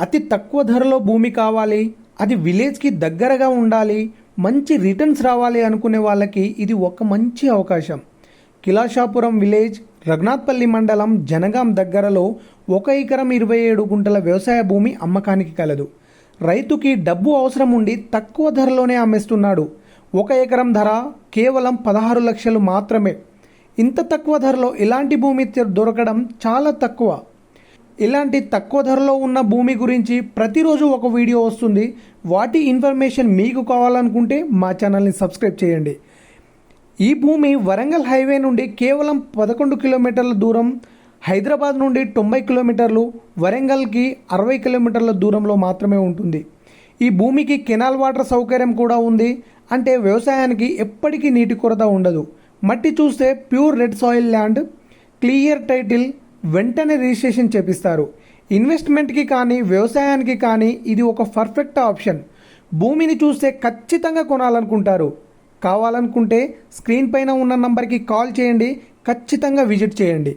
అతి తక్కువ ధరలో భూమి కావాలి, అది విలేజ్కి దగ్గరగా ఉండాలి, మంచి రిటర్న్స్ రావాలి అనుకునే వాళ్ళకి ఇది ఒక మంచి అవకాశం. కిలాషాపురం విలేజ్, రఘునాథ్పల్లి మండలం, జనగాం దగ్గరలో 1 ఎకరం 27 గుంటల వ్యవసాయ భూమి అమ్మకానికి కలదు. రైతుకి డబ్బు అవసరం ఉండి తక్కువ ధరలోనే అమ్మేస్తున్నాడు. 1 ఎకరం ధర కేవలం 16 లక్షలు మాత్రమే. ఇంత తక్కువ ధరలో ఇలాంటి భూమి దొరకడం చాలా తక్కువ. ఇలాంటి తక్కువ ధరలో ఉన్న భూమి గురించి ప్రతిరోజు ఒక వీడియో వస్తుంది. వాటి ఇన్ఫర్మేషన్ మీకు కావాలనుకుంటే మా ఛానల్ని సబ్స్క్రైబ్ చేయండి. ఈ భూమి వరంగల్ హైవే నుండి కేవలం 11 కిలోమీటర్ల దూరం, హైదరాబాద్ నుండి 90 కిలోమీటర్లు, వరంగల్కి 60 కిలోమీటర్ల దూరంలో మాత్రమే ఉంటుంది. ఈ భూమికి కెనాల్ వాటర్ సౌకర్యం కూడా ఉంది. అంటే వ్యవసాయానికి ఎప్పటికీ నీటి కొరత ఉండదు. మట్టి చూస్తే pure red soil land, clear title, వెంటనే రిజిస్ట్రేషన్ చేపిస్తారు. ఇన్వెస్ట్మెంట్కి కానీ వ్యవసాయానికి కానీ ఇది ఒక పర్ఫెక్ట్ ఆప్షన్. భూమిని చూస్తే ఖచ్చితంగా కొనాలనుకుంటారు. కావాలనుకుంటే స్క్రీన్ పైన ఉన్న నంబర్కి కాల్ చేయండి, ఖచ్చితంగా విజిట్ చేయండి.